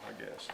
I guess.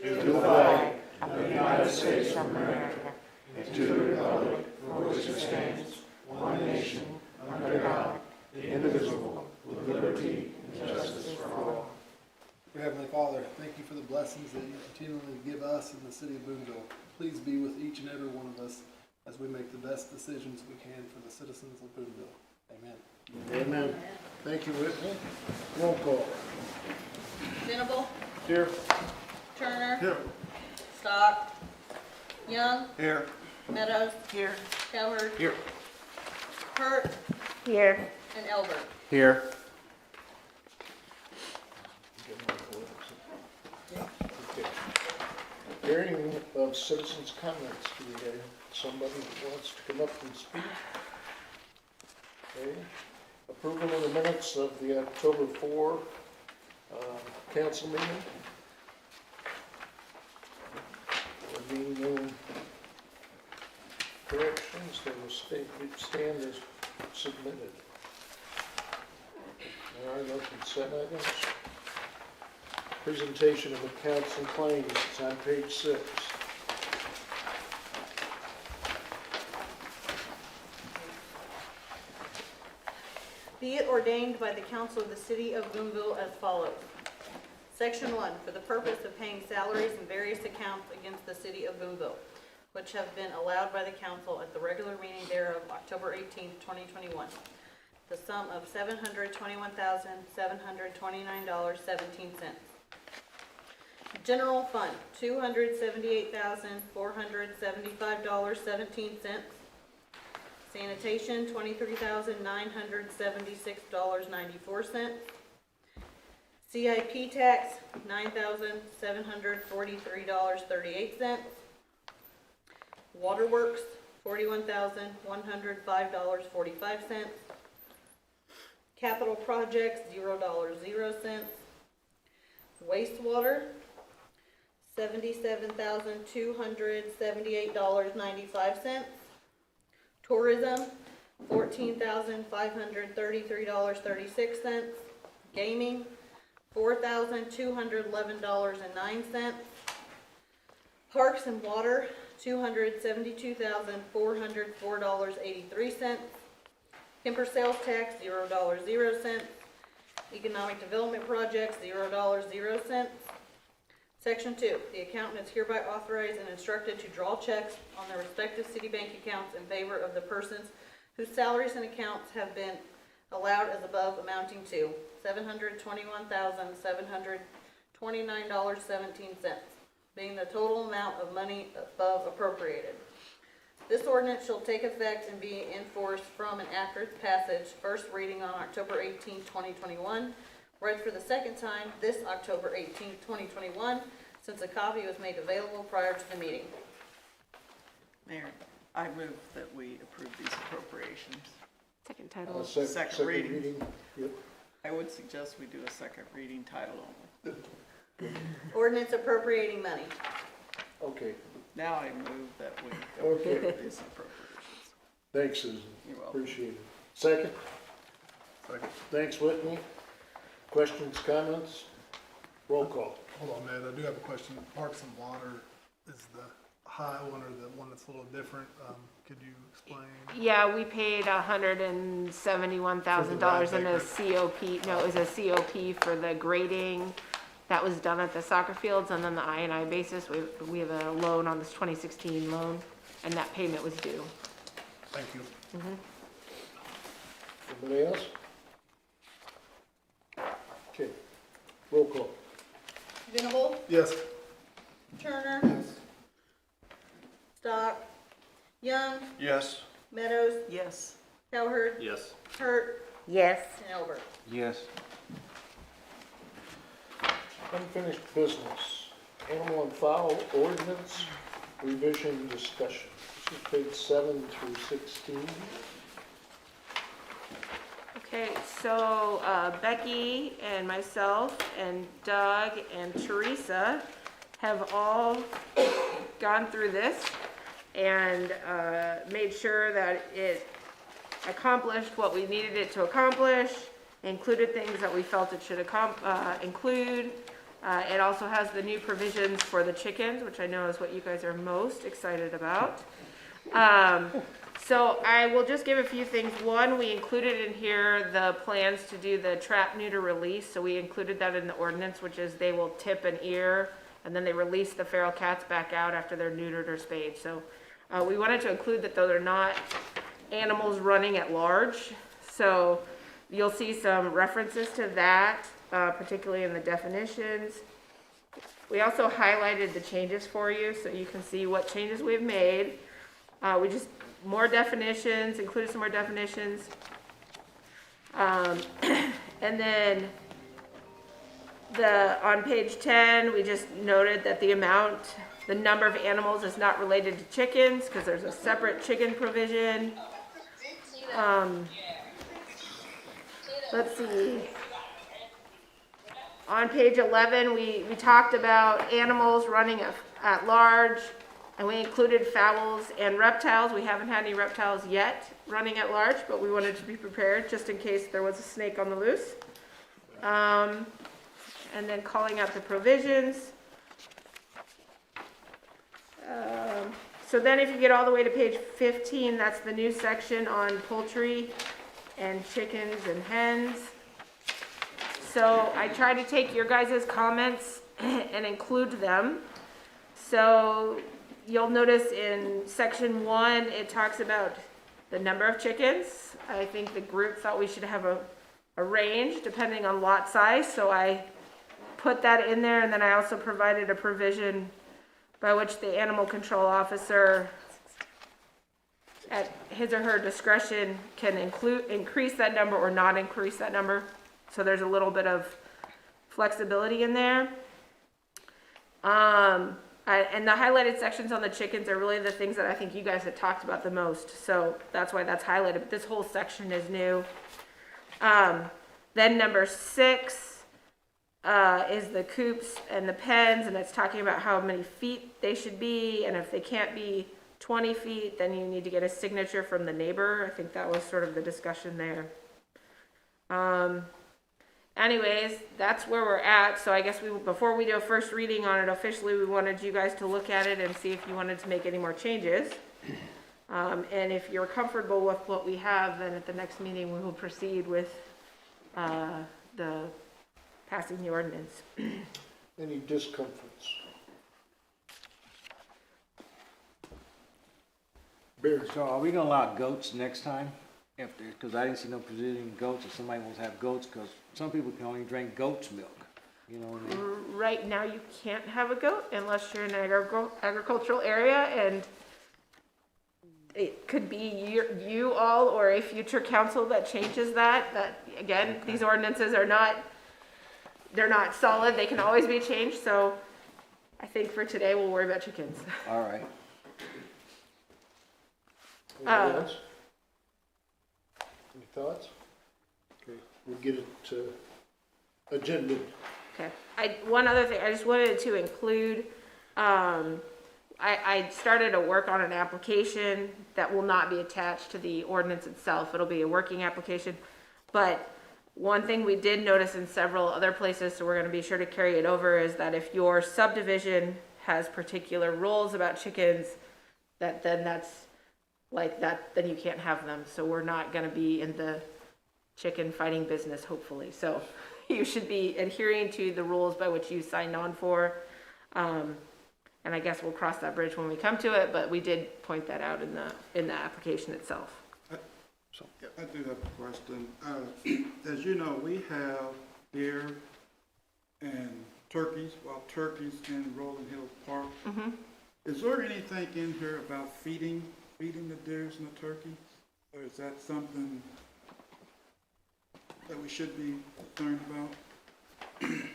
to the flag of the United States of America, and to the republic for which it stands, one nation, under God, indivisible, with liberty and justice for all. Dear Heavenly Father, thank you for the blessings that you continually give us in the city of Boonville. Please be with each and every one of us as we make the best decisions we can for the citizens of Boonville. Amen. Amen. Thank you, Whitney. Roll call. Venable, Here. Turner, Here. Stock, Young, Here. Meadows, here, Cowherd, Here. Hurt, Here. and Elbert. Here. Hearing of citizens' comments, do we have somebody who wants to come up and speak? Okay. Approval of the minutes of the October 4 council meeting. There being no corrections, they will stand as submitted. There are no consent items. Presentation of accounts and claims, it's on page 6. Be it ordained by the council of the city of Boonville as follows. Section 1, for the purpose of paying salaries and various accounts against the city of Boonville, which have been allowed by the council at the regular meeting thereof, October 18, 2021. The sum of $721,729.17. General Fund, $278,475.17. Sanitation, $23,976.94. CIP tax, $9,743.38. Waterworks, $41,105.45. Capital projects, $0.00. Wastewater, $77,278.95. Tourism, $14,533.36. Gaming, $4,211.09. Parks and Water, $272,404.83. Timber sales tax, $0.00. Economic Development Projects, $0.00. Section 2, the accountant is hereby authorized and instructed to draw checks on their respective city bank accounts in favor of the persons whose salaries and accounts have been allowed as above, amounting to $721,729.17, being the total amount of money above appropriated. This ordinance shall take effect and be in force from and after its passage, first reading on October 18, 2021, read for the second time this October 18, 2021, since a copy was made available prior to the meeting. Mayor, I move that we approve these appropriations. Second title. Second reading. Yep. I would suggest we do a second reading title only. Ordinance appropriating money. Okay, Now I move that we Okay. approve these appropriations. thanks, Susan. You're welcome. Appreciate it. Second? Second. Thanks, Whitney. Questions, comments? Roll call. Hold on, man. I do have a question. Parks and Water is the high one or the one that's a little different? Could you explain? Yeah, we paid $171,000 in a COP. No, it was a COP for the grading that was done at the soccer fields, and then the I&I basis. We have a loan on this 2016 loan, and that payment was due. Thank you. Anybody else? Okay, roll call. Venable, Yes. Turner, Stock, Young, Yes. Meadows, Yes. Cowherd, Yes. Hurt, Yes. and Elbert. Yes. Unfinished business, animal and fowl ordinance revision discussion. This is page 7 through 16. Okay, so Becky and myself and Doug and Teresa have all gone through this and made sure that it accomplished what we needed it to accomplish, included things that we felt it should include. It also has the new provisions for the chickens, which I know is what you guys are most excited about. So I will just give a few things. One, we included in here the plans to do the trap, neuter, release. So we included that in the ordinance, which is they will tip an ear and then they release the feral cats back out after they're neutered or spayed. So we wanted to include that though they're not animals running at large. So you'll see some references to that, particularly in the definitions. We also highlighted the changes for you so you can see what changes we've made. We just more definitions, included some more definitions. And then on page 10, we just noted that the number of animals is not related to chickens because there's a separate chicken provision. Let's see. On page 11, we talked about animals running at large. And we included fowls and reptiles. We haven't had any reptiles yet running at large, but we wanted to be prepared just in case there was a snake on the loose. And then calling out the provisions. So then if you get all the way to page 15, that's the new section on poultry and chickens and hens. So I tried to take your guys' comments and include them. So you'll notice in section 1, it talks about the number of chickens. I think the group thought we should have a range depending on lot size, so I put that in there, and then I also provided a provision by which the animal control officer, at his or her discretion, can increase that number or not increase that number. So there's a little bit of flexibility in there. And the highlighted sections on the chickens are really the things that I think you guys had talked about the most. So that's why that's highlighted. But this whole section is new. Then number 6 is the coops and the pens. And it's talking about how many feet they should be. And if they can't be 20 feet, then you need to get a signature from the neighbor. I think that was sort of the discussion there. Anyways, that's where we're at. So I guess before we do a first reading on it officially, we wanted you guys to look at it and see if you wanted to make any more changes. And if you're comfortable with what we have, then at the next meeting we will proceed with the passing the ordinance. Any discomforts? Barry? So are we gonna allow goats next time? Because I didn't see no provision goats, if somebody wants to have goats, because some people can only drink goat's milk, you know what I mean? Right now you can't have a goat unless you're in an agricultural area, and it could be you all or a future council that changes that. Again, these ordinances are they're not solid, they can always be changed, so I think for today we'll worry about chickens. All right. Anything else? Any thoughts? Okay, we'll get it agendaed. Okay. One other thing, I just wanted to include, I started to work on an application that will not be attached to the ordinance itself. It'll be a working application. But one thing we did notice in several other places, so we're going to be sure to carry it over, is that if your subdivision has particular rules about chickens, then you can't have them. So we're not going to be in the chicken fighting business, hopefully. So you should be adhering to the rules by which you signed on for. And I guess we'll cross that bridge when we come to it, but we did point that out in the application itself. I do have a question. As you know, we have deer and turkeys, wild turkeys in Rolling Hill Park. Mm-hmm. Is there anything in here about feeding the deers and the turkeys? Or is that something that we should be concerned about?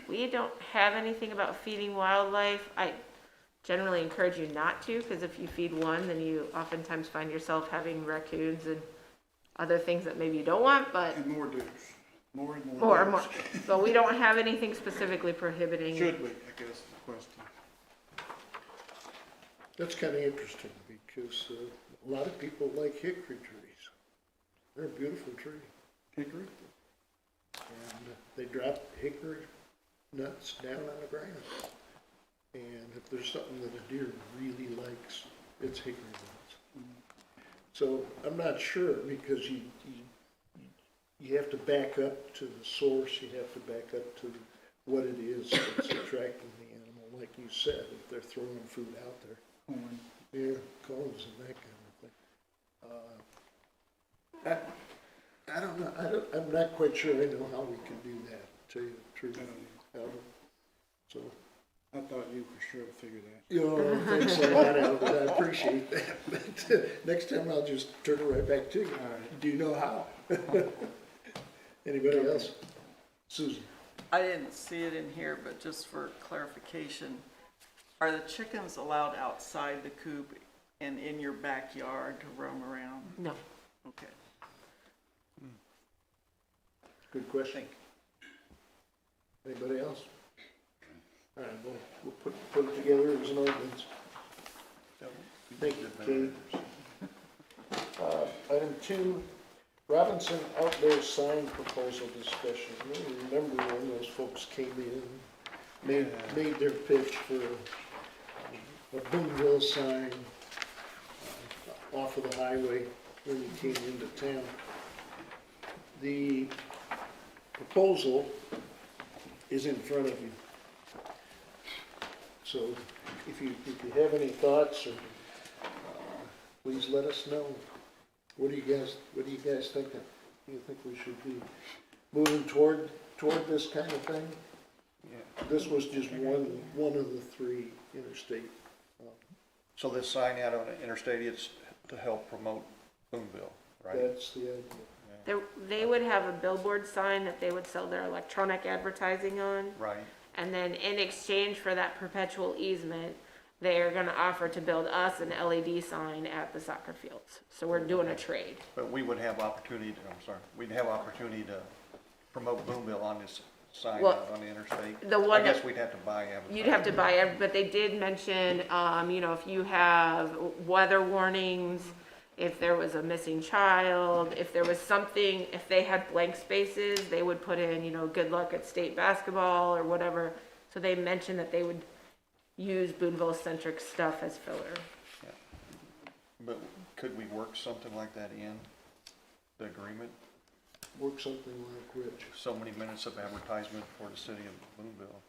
We don't have anything about feeding wildlife. I generally encourage you not to, because if you feed one, then you oftentimes find yourself having raccoons and other things that maybe you don't want, but And more deers. More and more more. deers. So we don't have anything specifically prohibiting. Should we, I guess, is the question. That's kind of interesting because a lot of people like hickory trees. They're a beautiful tree. Hickory? And they drop hickory nuts down on the ground. And if there's something that a deer really likes, it's hickory nuts. So I'm not sure, because you have to back up to the source, you have to back up to what it is that's attracting the animal, like you said, if they're throwing food out there. Yeah, cones and that kind of thing. I don't know, I'm not quite sure I know how we can do that, to tell you the truth. So, I thought you for sure figured that. you know, thanks a lot, Albert, I appreciate that, but next time I'll just turn it right back to you. All right. Do you know how? Anybody else? Susan? I didn't see it in here, but just for clarification, are the chickens allowed outside the coop and in your backyard to roam around? No. Okay. Good question. Anybody else? All right, we'll put it together as an ordinance. Thank you, Kate. Item 2, Robinson outdoor sign proposal discussion. You remember when those folks came in, made their pitch for a Boonville sign off of the highway when you came into town. The proposal is in front of you. So if you have any thoughts, or, please let us know. What do you guys thinking? Do you think we should be moving toward this kind of thing? Yeah. This was just one of the 3 interstate. So this sign out on the interstate is to help promote Boonville, right? That's the idea. They would have a billboard sign that they would sell their electronic advertising on. Right. And then in exchange for that perpetual easement, they are gonna offer to build us an LED sign at the soccer fields. So we're doing a trade. But we would have opportunity we'd have opportunity to promote Boonville on this sign Well, out on the interstate. the one I guess that- we'd have to buy advertising. You'd have to buy it, but they did mention, if you have weather warnings, if there was a missing child, if there was something, if they had blank spaces, they would put in, good luck at state basketball or whatever. So they mentioned that they would use Boonville-centric stuff as filler. Yeah. But could we work something like that in the agreement? Work something like which? So many minutes of advertisement for the city of Boonville.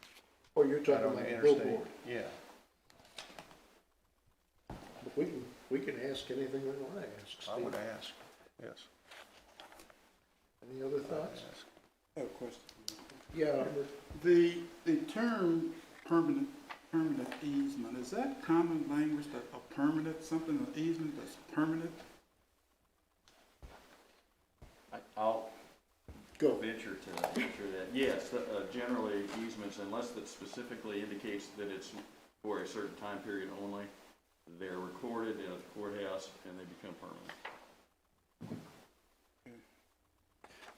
Oh, you're Out talking on about the a interstate. billboard. Yeah. But we can ask anything we want to ask, I would Steve. ask, yes. Any other I would thoughts? ask. I have a question. Yeah, The term permanent easement, is that common language, that a permanent, something, an easement that's permanent? I'll go. venture to answer that. Yes, generally easements, unless it specifically indicates that it's for a certain time period only, they're recorded in a courthouse and they become permanent.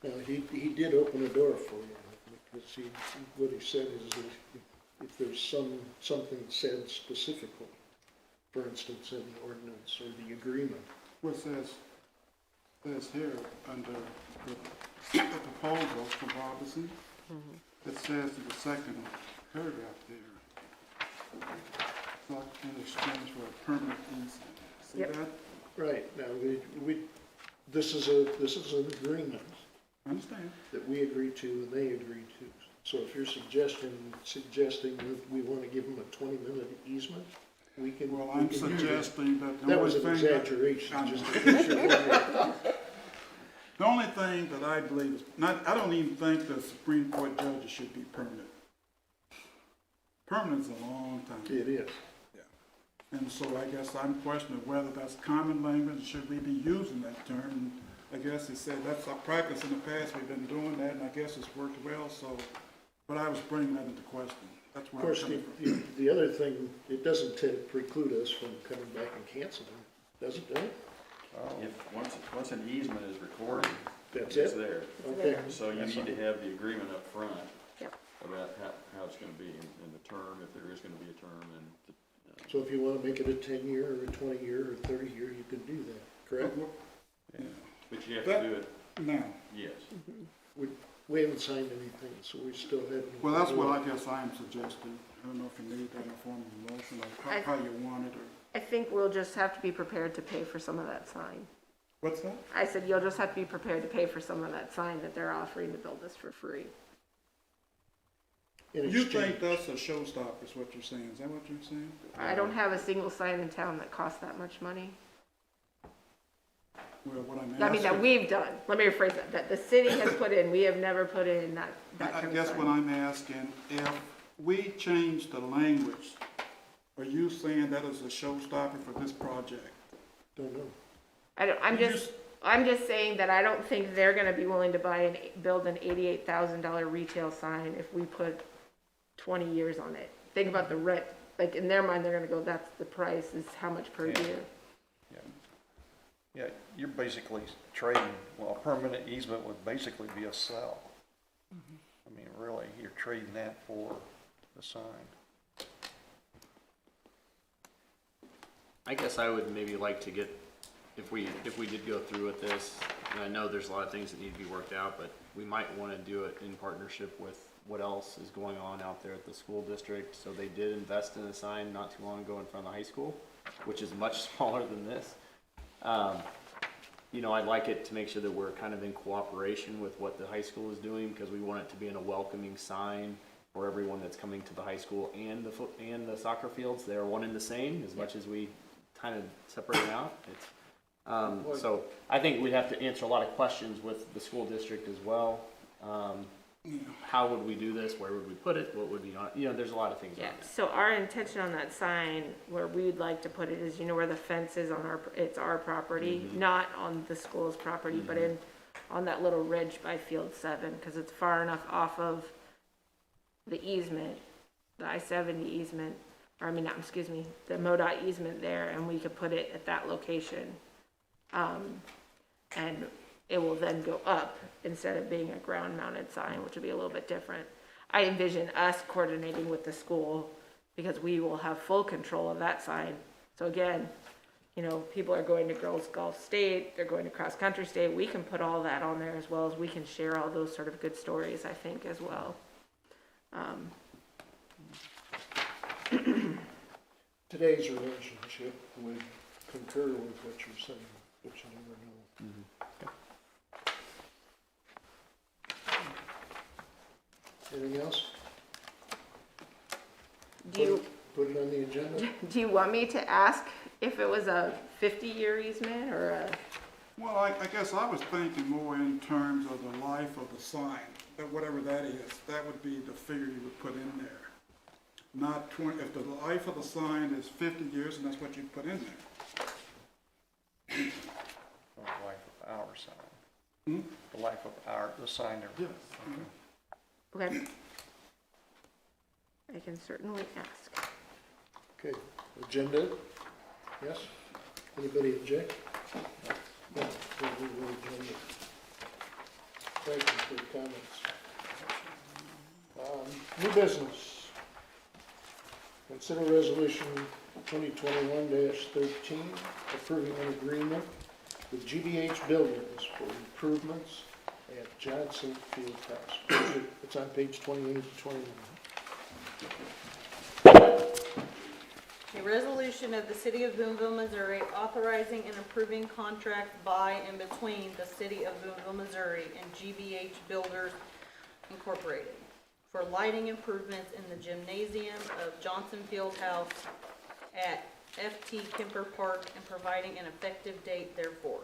Now, he did open a door for you, because what he said is that if there's something said specifically, for instance, in the ordinance or the agreement. What says here under the proposal from Robinson, it says in the second paragraph there, like in exchange for a permanent easement. See Yep. that? Right, now, this is an agreement I understand. that we agree to and they agree to. So if you're suggesting that we want to give them a 20-minute easement, we can. Well, we I'm can do that. suggesting that the That only was an thing that, exaggeration, just to make sure. the only thing that I believe is, I don't even think the Supreme Court judges should be permanent. Permanent's a long time. It is. And so I guess I'm questioning whether that's common language, should we be using that term? And I guess he said that's our practice in the past, we've been doing that, and I guess it's worked well, so, but I was bringing that into question. That's Of where I'm course, coming from. the other thing, it doesn't preclude us from coming back and canceling, does it, Doug? If, once an easement is recorded, That's it's it? there. Okay. So you need to have the agreement up front Yep. about how it's gonna be and the term, if there is gonna be a term, and So if you want to make it a 10-year or a 20-year or 30-year, you can do that, correct? Yeah. but you have to do it, Now, yes. Would We haven't signed anything, so we still haven't. Well, that's what I guess I'm suggesting. I don't know if you need that in form of a motion or how you want it or, I think we'll just have to be prepared to pay for some of that sign. what's that? I said, you'll just have to be prepared to pay for some of that sign that they're offering to build us for free. In You exchange. think that's a showstopper is what you're saying? Is that what you're saying? I don't have a single sign in town that costs that much money. Well, what I'm I mean, that asking, we've done, let me rephrase that the city has put in, we have never put in that I kind of guess sign. what I'm asking, if we change the language, are you saying that is a showstopper for this project? Don't know. I'm just saying that I don't think they're gonna be willing to build an $88,000 retail sign if we put 20 years on it. Think about the rent, like in their mind, they're gonna go, that's the price, is how much per year. Yeah, you're basically trading, well, a permanent easement would basically be a sell. I mean, really, you're trading that for the sign. I guess I would maybe like to get, if we did go through with this, and I know there's a lot of things that need to be worked out, but we might want to do it in partnership with what else is going on out there at the school district. So they did invest in a sign not too long ago in front of the high school, which is much smaller than this. You know, I'd like it to make sure that we're kind of in cooperation with what the high school is doing, because we want it to be in a welcoming sign for everyone that's coming to the high school and the soccer fields. They're one and the same, as much as we kind of separate them out. It's, so I think we'd have to answer a lot of questions with the school district as well. How would we do this? Where would we put it? What would be on it? You know, there's a lot of things on Yeah, it. so our intention on that sign, where we'd like to put it is, you know where the fence is on it's our property, not on the school's property, but on that little ridge by Field 7, because it's far enough off of the easement, the I-70 easement, or I mean, not, excuse me, the MoDOT easement there, and we could put it at that location. And it will then go up instead of being a ground-mounted sign, which would be a little bit different. I envision us coordinating with the school because we will have full control of that sign. So again, you know, people are going to girls golf state, they're going to cross country state. We can put all that on there as well as we can share all those sort of good stories, I think, as well. Today's relationship would concur with what you're saying, but you never know. Anything else? Put it on the agenda? Do you want me to ask if it was a 50-year easement or a? Well, I guess I was thinking more in terms of the life of the sign, that whatever that is, that would be the figure you would put in there. Not 20, if the life of the sign is 50 years, and that's what you put in there. The life of our sign. The life of the sign there. Yes. Okay. I can certainly ask. Okay, agenda? Yes? Anybody object? No, we'll agenda. Thank you for the comments. New business. Consider resolution 2021-13, approving an agreement with GBH Builders for improvements at Johnson Field House. It's on page 28 and 29. A resolution of the City of Boonville, Missouri, authorizing and approving contracts by and between the City of Boonville, Missouri and GBH Builders Incorporated for lighting improvements in the gymnasium of Johnson Field House at FT Kemper Park and providing an effective date therefor.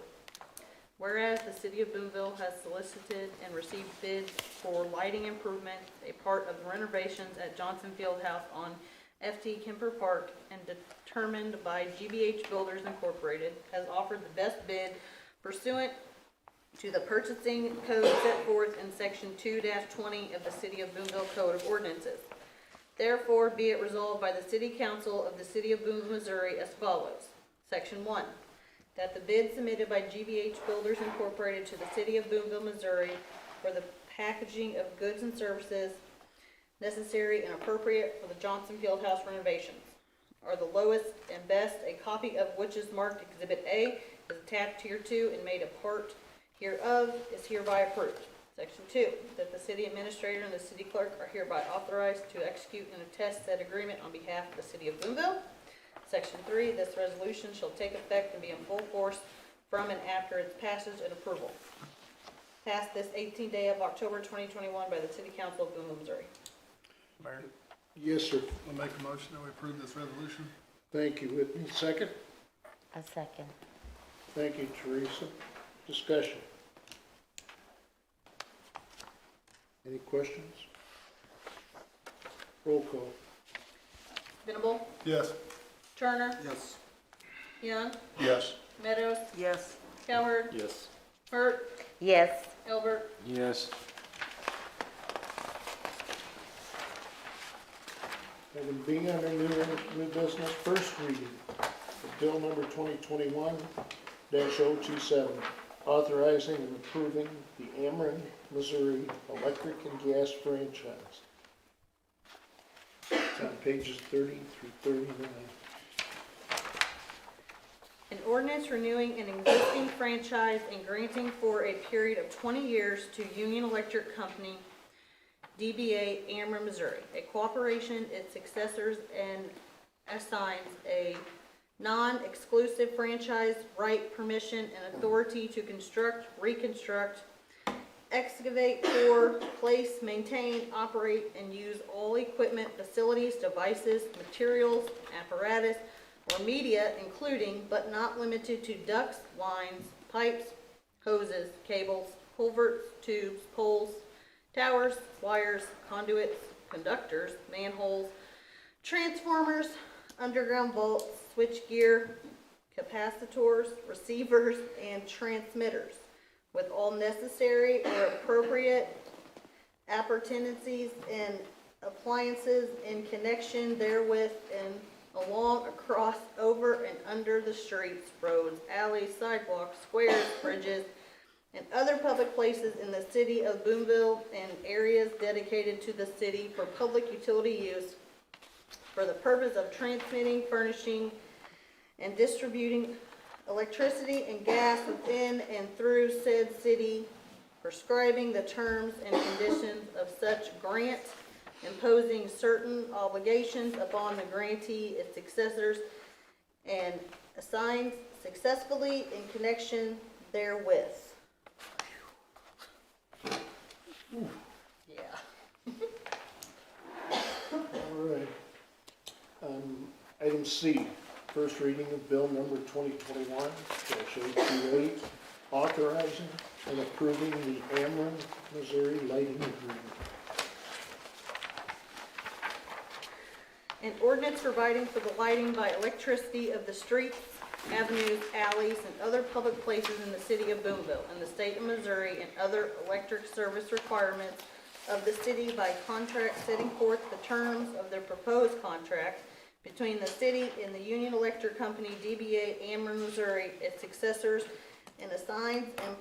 Whereas the City of Boonville has solicited and received bids for lighting improvements, a part of renovations at Johnson Field House on FT Kemper Park, and determined by GBH Builders Incorporated, has offered the best bid pursuant to the purchasing code set forth in section 2-20 of the City of Boonville Code of Ordinances. Therefore, be it resolved by the City Council of the City of Boonville, Missouri as follows. Section 1. That the bid submitted by GBH Builders Incorporated to the City of Boonville, Missouri for the packaging of goods and services necessary and appropriate for the Johnson Field House renovations are the lowest and best, a copy of which is marked Exhibit A, is attached hereto and made a part hereof, is hereby approved. Section 2, that the city administrator and the city clerk are hereby authorized to execute and attest said agreement on behalf of the city of Boonville. Section 3, this resolution shall take effect and be in full force from and after its passage and approval. Passed this 18th day of October 2021 by the City Council of Boonville, Missouri. Mayor, Yes, sir. I'll make a motion that we approve this resolution. Thank you, Whitney. Second? A second. Thank you, Teresa. Discussion. Any questions? Roll call. Venable, Yes. Turner, Yes. Young, Yes. Meadows, Yes. Cowherd, Yes. Hurt, Yes. Albert. Yes. Item B under new business, first reading of bill number 2021-027, authorizing and approving the Ameren, Missouri electric and gas franchise. It's on pages 30 through 39. An ordinance renewing an existing franchise and granting for a period of 20 years to Union Electric Company, DBA Ameren, Missouri, a cooperation, its successors, and assigns a non-exclusive franchise right, permission, and authority to construct, reconstruct, excavate for, place, maintain, operate, and use all equipment, facilities, devices, materials, apparatus, or media, including but not limited to ducts, lines, pipes, hoses, cables, culverts, tubes, poles, towers, wires, conduits, conductors, manholes, transformers, underground vaults, switchgear, capacitors, receivers, and transmitters, with all necessary or appropriate appurtenances and appliances in connection therewith and along, across, over, and under the streets, roads, alleys, sidewalks, squares, bridges, and other public places in the city of Boonville and areas dedicated to the city for public utility use for the purpose of transmitting, furnishing, and distributing electricity and gas within and through said city, prescribing the terms and conditions of such grant, imposing certain obligations upon the grantee, its successors, and assigns successfully in connection therewith. Yeah. All right. Item C, first reading of bill number 2021-028, authorizing and approving the Ameren, Missouri lighting agreement. An ordinance providing for the lighting by electricity of the streets, avenues, alleys, and other public places in the city of Boonville and the state of Missouri, and other electric service requirements of the city by contract, setting forth the terms of the proposed contract between the city and the Union Electric Company, DBA Ameren, Missouri, its successors, and assigns and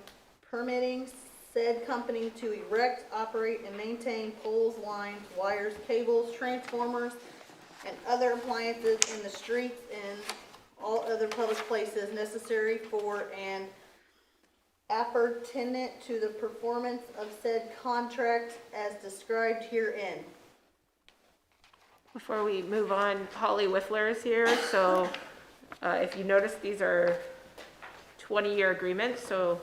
permitting said company to erect, operate, and maintain poles, lines, wires, cables, transformers, and other appliances in the streets and all other public places necessary for and appertinent to the performance of said contract as described herein. Before we move on, Holly Whiffler is here, so if you notice, these are 20-year agreements, so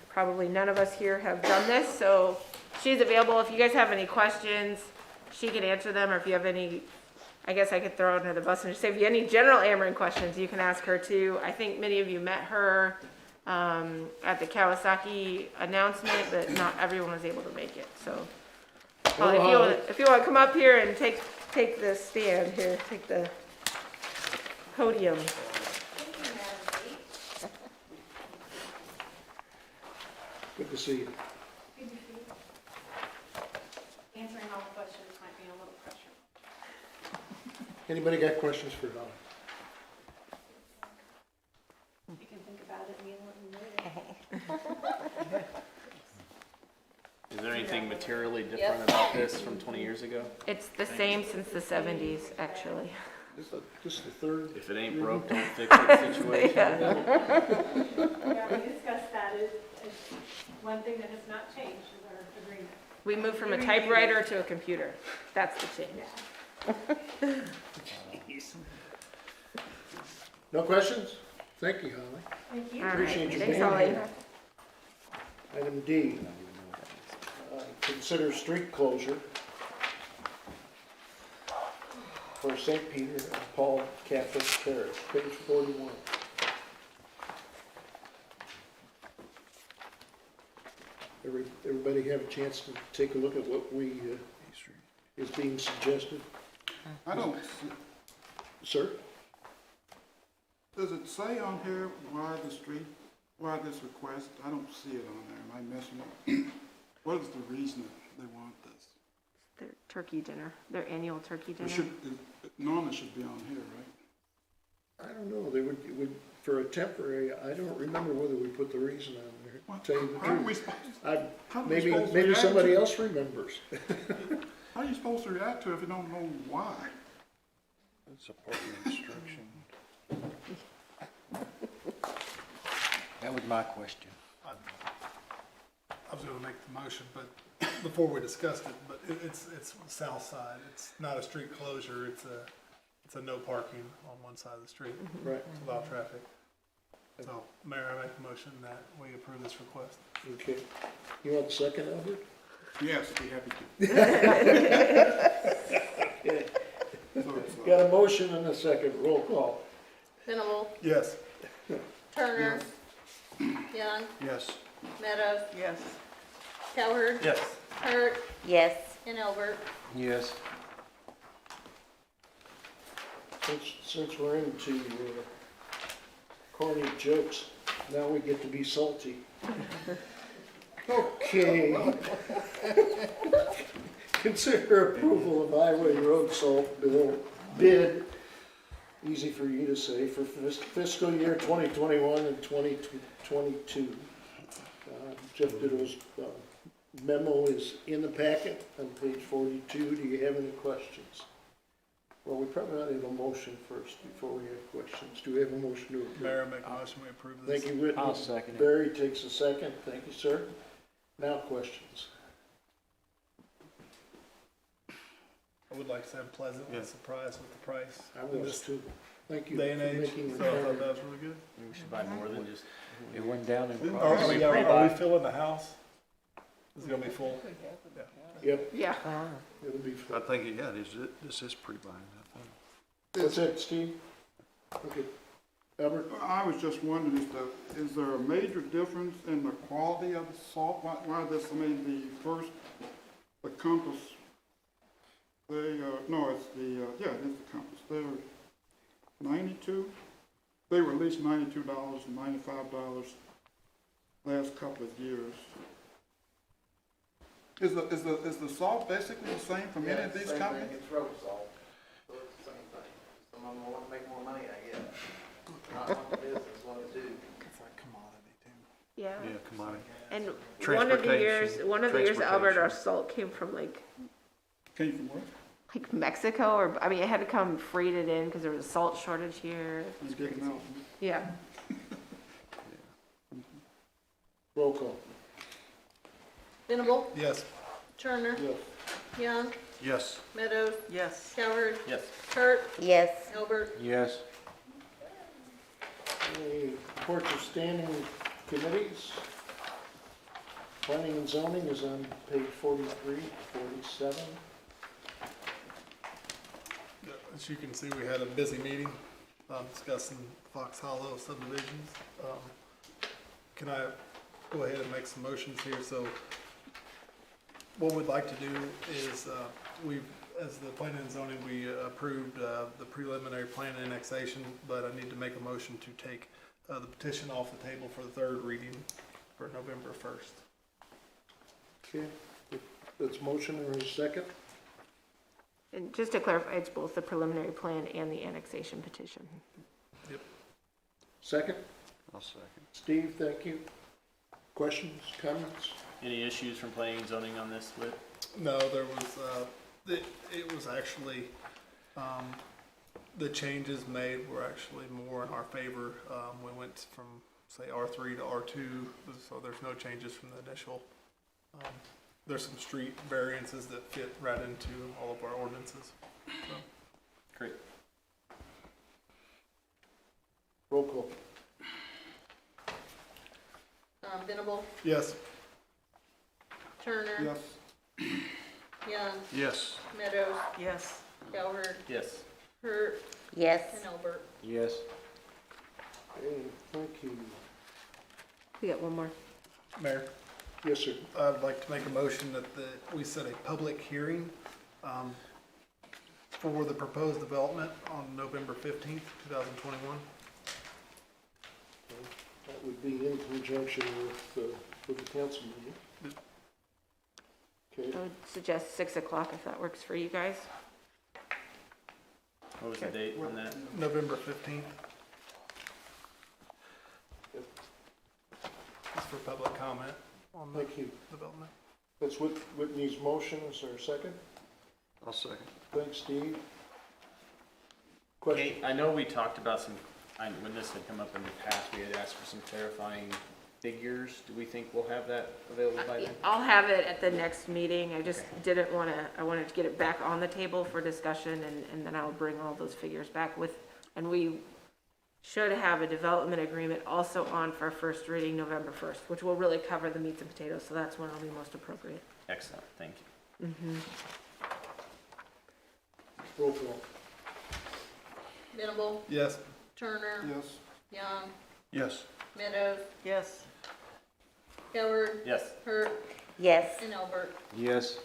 probably none of us here have done this, so she's available. If you guys have any questions, she can answer them, or if you have any, I guess I could throw her under the bus and just say, if you have any general Ameren questions, you can ask her too. I think many of you met her at the Kawasaki announcement, but not everyone was able to make it, so. Holly, if you want to come up here and take the stand here, take the podium. Good to see you. Answering all the questions might be a little pressure. Anybody got questions for Donna? You can think about it and let me know. Is there anything materially different about this from 20 years ago? It's the same since the 70s, actually. This is the third. If it ain't broke, don't fix it situation. Yeah, we discussed that as One thing that has not changed is our agreement. We moved from a typewriter to a computer. That's the change. No questions? Thank you, Holly. Thank you. All right, Appreciate you thanks, being Holly. here. Item D, consider street closure for St. Peter and Paul Catholic Parish, page 41. Everybody have a chance to take a look at what is being suggested? I don't, see- Sir? does it say on here why why this request? I don't see it on there. Am I missing it? What is the reason that they want this? Their turkey dinner, their annual turkey It dinner. should, it normally should be on here, right? I don't know, it would, for a temporary, I don't remember whether we put the reason on there, What- to tell you the How are we truth. supposed, how are we Maybe, supposed to maybe react somebody to- else remembers. How are you supposed to react to it if you don't know why? It's a part of the instruction. That was my question. I was gonna make the motion, but before we discussed it, but it's south side. It's not a street closure, it's a no parking on one side of the street. Right. To allow traffic. So, Mayor, I make the motion that we approve this request. Okay. You want the second, Albert? Yes, I'd be happy to. Okay. So it's, Got a motion and a second, roll call. Venable, Yes. Turner, Young, Yes. Meadows, Yes. Cowherd, Yes. Hurt, Yes. and Albert. Yes. Since we're into corny jokes, now we get to be salty. Okay. Consider approval of highway road salt bill bid, easy for you to say, for fiscal year 2021 and 2022. Jeff Ditto's memo is in the packet on page 42. Do you have any questions? Well, we probably ought to have a motion first before we have questions. Do we have a motion to approve? Mayor, I make a motion we approve this. Thank you, Whitney. I'll second it. Barry takes a second. Thank you, sir. Now questions. I would like to say I'm pleasantly Yeah. surprised with the price. I In was this too. Thank you day and for age, making it so I thought happen. that was really good. Maybe we should buy more than just. It went down in Are price. we filling the house? Is it gonna be full? Yep, Yeah. it'll be I fun. think, yeah, this is pre-buying, I think. What's that, Steve? Okay. Albert? I was just wondering, is there a major difference in the quality of the salt? Why this, I mean, the Compass, no, it's yeah, it is the Compass. They're 92? They were at least $92 and $95 last couple of years. Is the salt basically the same from any of these companies? It's road salt, so it's the same thing. Some of them want to make more money, I guess. Not want the business, want to do. It's like commodity too. Yeah. Yeah, commodity. And one of the years, Transportation. Albert, our salt came from like Came from where? Mexico, or, I mean, it had to come freighted in because there was a salt shortage here. I'm getting out. Yeah. Roll call. Venable, Yes. Turner, Yes. Young, Yes. Meadows, Yes. Cowherd, Yes. Hurt, Yes. Albert. Yes. Okay, reports of standing committees. Planning and zoning is on page 43, 47. As you can see, we had a busy meeting, discussing Fox Hollow subdivisions. Can I go ahead and make some motions here? So what we'd like to do is, as the planning and zoning, we approved the preliminary plan annexation, but I need to make a motion to take the petition off the table for the third reading for November 1st. Okay, that's motion or a second? And just to clarify, it's both the preliminary plan and the annexation petition. Second? I'll second. Steve, thank you. Questions, comments? Any issues from planning and zoning on this, Whit? No, there was, it was actually, the changes made were actually more in our favor. We went from say R3 to R2, so there's no changes from the initial. There's some street variances that fit right into all of our ordinances. So. Great. Roll call. Venable, Yes. Turner, Yes. Young, Yes. Meadows, Yes. Cowherd, Yes. Hurt, Yes. and Albert. Yes. Okay, thank you. We got one more. Mayor, Yes, sir. I'd like to make a motion that we set a public hearing for the proposed development on November 15th, 2021. That would be in conjunction with the council meeting. Okay, I would suggest 6 o'clock if that works for you guys. What was the date on that? November 15th. It's for public comment on the thank you. development. That's Whitney's motion. Is there a second? I'll second. Thanks, Steve. Question? Kate, I know we talked about when this had come up in the past, we had asked for some clarifying figures. Do we think we'll have that available by then? I'll have it at the next meeting. I just didn't want to, I wanted to get it back on the table for discussion, and then I'll bring all those figures back with, and we should have a development agreement also on for first reading November 1st, which will really cover the meats and potatoes, so that's when it'll be most appropriate. Excellent, thank you. Roll call. Venable, Yes. Turner, Yes. Young, Yes. Meadows, Yes. Cowherd, Yes. Hurt, Yes. and Albert. Yes.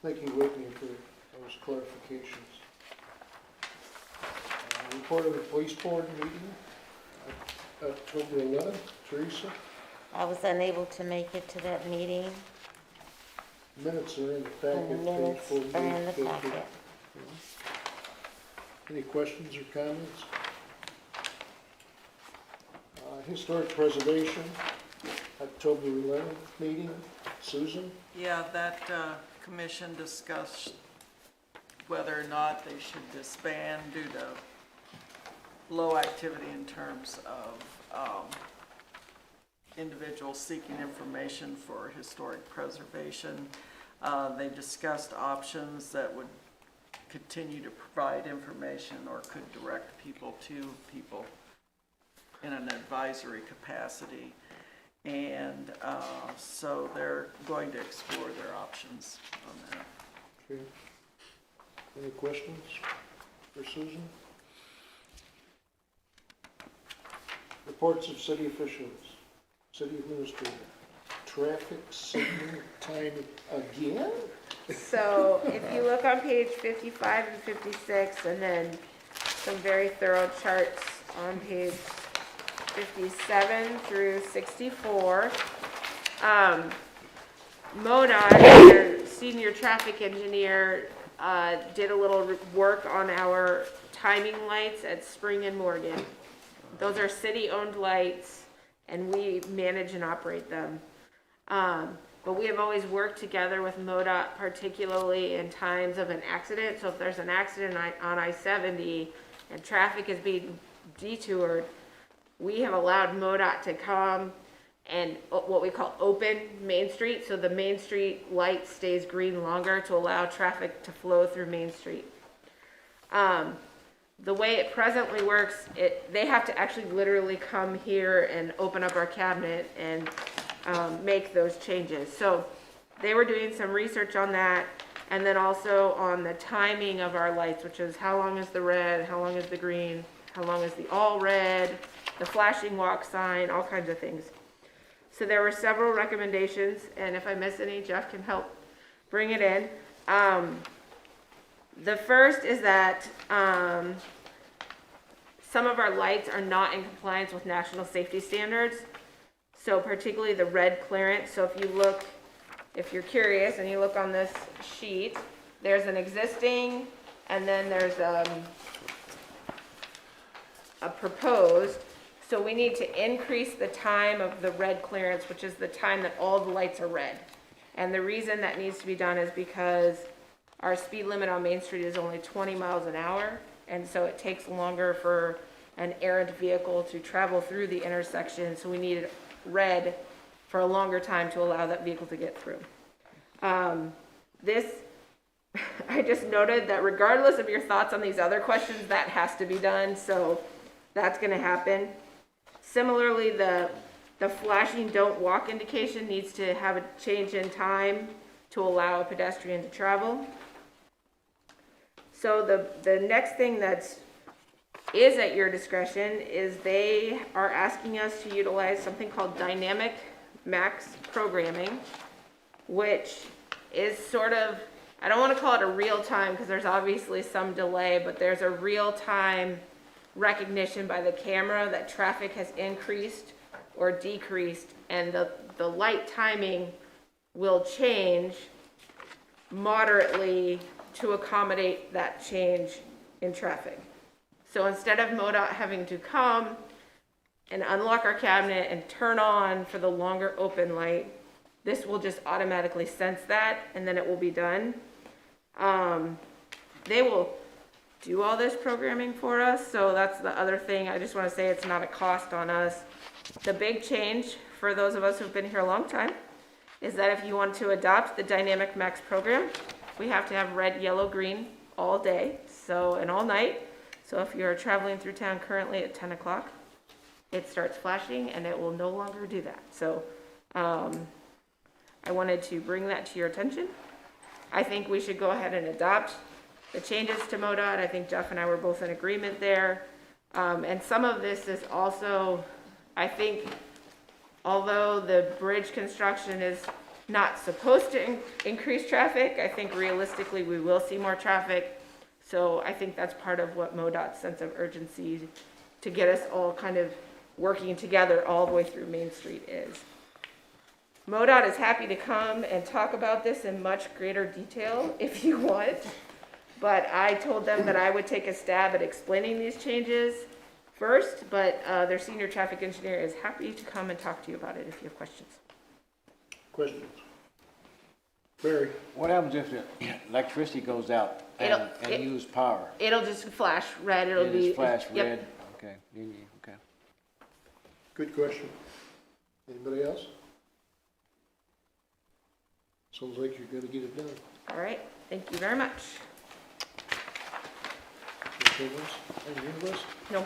Thank you, Whitney, for those clarifications. Report of the police board meeting, October 11th. Teresa, I was unable to make it to that meeting. minutes are in the The packet. page minutes are in 48, the 50. packet. Any questions or comments? Historic preservation, October 11th meeting. Susan? Yeah, that commission discussed whether or not they should disband due to low activity in terms of individuals seeking information for historic preservation. They discussed options that would continue to provide information or could direct people to people in an advisory capacity. And so they're going to explore their options on that. Okay. Any questions for Susan? Reports of city officials, city administrator, traffic signal time again? So if you look on page 55 and 56, and then some very thorough charts on page 57 through 64, MoDOT, their senior traffic engineer, did a little work on our timing lights at Spring and Morgan. Those are city-owned lights, and we manage and operate them. But we have always worked together with MoDOT, particularly in times of an accident. So if there's an accident on I-70 and traffic is being detoured, we have allowed MoDOT to come and what we call open Main Street. So the Main Street light stays green longer to allow traffic to flow through Main Street. The way it presently works, they have to actually literally come here and open up our cabinet and make those changes. So they were doing some research on that, and then also on the timing of our lights, which is how long is the red, how long is the green, how long is the all red, the flashing walk sign, all kinds of things. So there were several recommendations, and if I miss any, Jeff can help bring it in. The first is that some of our lights are not in compliance with national safety standards. So particularly the red clearance. So if you look, if you're curious and you look on this sheet, there's an existing, and then there's a proposed. So we need to increase the time of the red clearance, which is the time that all the lights are red. And the reason that needs to be done is because our speed limit on Main Street is only 20 miles an hour. And so it takes longer for an errant vehicle to travel through the intersection, so we needed red for a longer time to allow that vehicle to get through. This, I just noted that regardless of your thoughts on these other questions, that has to be done, so that's gonna happen. Similarly, the flashing don't walk indication needs to have a change in time to allow a pedestrian to travel. So the next thing is at your discretion is they are asking us to utilize something called dynamic max programming, which is sort of, I don't want to call it a real time because there's obviously some delay, but there's a real time recognition by the camera that traffic has increased or decreased, and the light timing will change moderately to accommodate that change in traffic. So instead of MoDOT having to come and unlock our cabinet and turn on for the longer open light, this will just automatically sense that, and then it will be done. They will do all this programming for us, so that's the other thing. I just want to say it's not a cost on us. The big change for those of us who've been here a long time is that if you want to adopt the Dynamic Max program, we have to have red, yellow, green all day, and all night. So if you're traveling through town currently at 10 o'clock, it starts flashing and it will no longer do that. So I wanted to bring that to your attention. I think we should go ahead and adopt the changes to MoDOT. I think Jeff and I were both in agreement there. And some of this is also, I think, although the bridge construction is not supposed to increase traffic, I think realistically we will see more traffic. So I think that's part of what MoDOT's sense of urgency to get us all kind of working together all the way through Main Street is. MoDOT is happy to come and talk about this in much greater detail if you want, but I told them that I would take a stab at explaining these changes first, but their senior traffic engineer is happy to come and talk to you about it if you have questions. Questions? Barry? What happens if the electricity goes out and use power? It'll just flash red, it'll It'll be. just flash yep. red? Okay, okay. Good question. Anybody else? Sounds like you're gonna get it done. All right, thank you very much. Anything else on your list? No.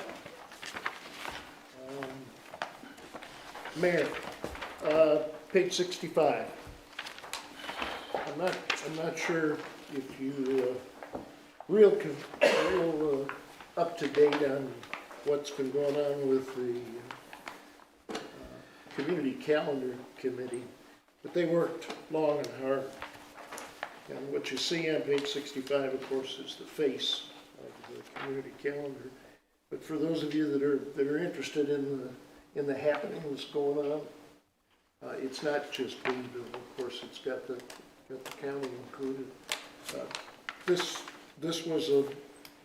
Mayor, page 65. I'm not sure if you real up to date on what's been going on with the community calendar committee, but they worked long and hard. And what you see on page 65, of course, is the face of the community calendar. But for those of you that are interested in the happenings going on, it's not just Boonville. Of course, it's got the county included. This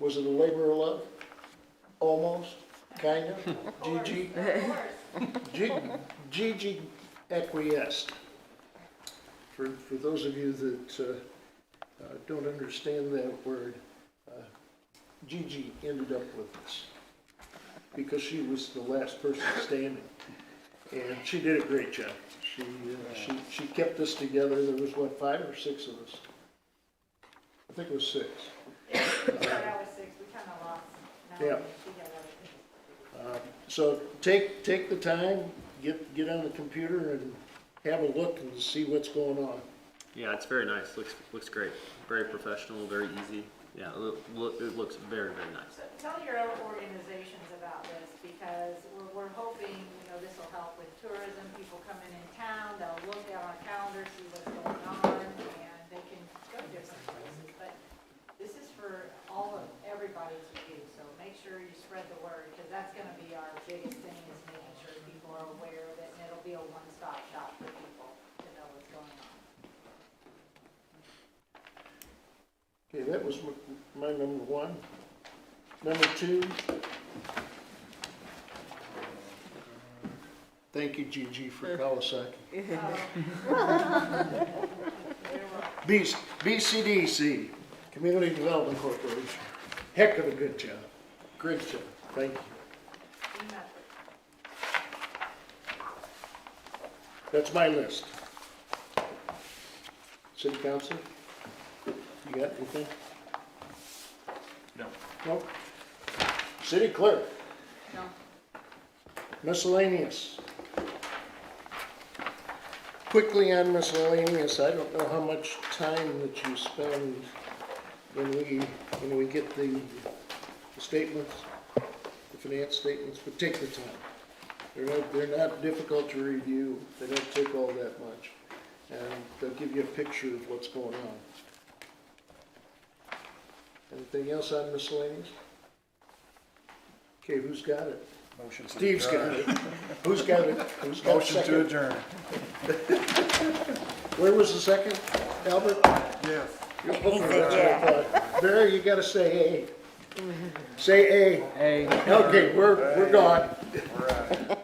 was it a labor of love? Almost, kind of. Gigi acquiesced. For those of you that don't understand that word, Gigi ended up with us because she was the last person standing, and she did a great job. She kept us together. There was, what, 5 or 6 of us? I think it was 6. Yeah, that was 6, we kind of lost. Now Yeah. together. So take the time, get on the computer and have a look and see what's going on. Yeah, it's very nice. Looks great. Very professional, very easy. Yeah, it looks very, very nice. So tell your other organizations about this, because we're hoping, this will help with tourism, people coming in town, they'll look at our calendar, see what's going on, and they can go different places. But this is for everybody to do, so make sure you spread the word, because that's gonna be our biggest thing, is making sure people are aware of it, and it'll be a one-stop shop for people to know what's going on. Okay, that was my number 1. Number 2. Thank you, Gigi, for Kawasaki. BCDC, Community Development Corporation. Heck of a good job. Great job. Thank you. That's my list. City council? You got anything? No. Nope. City clerk? No. Miscellaneous. Quickly on miscellaneous, I don't know how much time that you spend when we get the statements, the finance statements, but take the time. They're not difficult to review, they don't take all that much, and they'll give you a picture of what's going on. Anything else on miscellaneous? Okay, who's got it? Motion to Steve's got adjourn. it. Who's got it? Who's got Motion to second? adjourn. Where was the second? Albert? Yes. You're looking at it. Barry, you gotta say A. Say A. Hey. Okay, we're gone. We're out.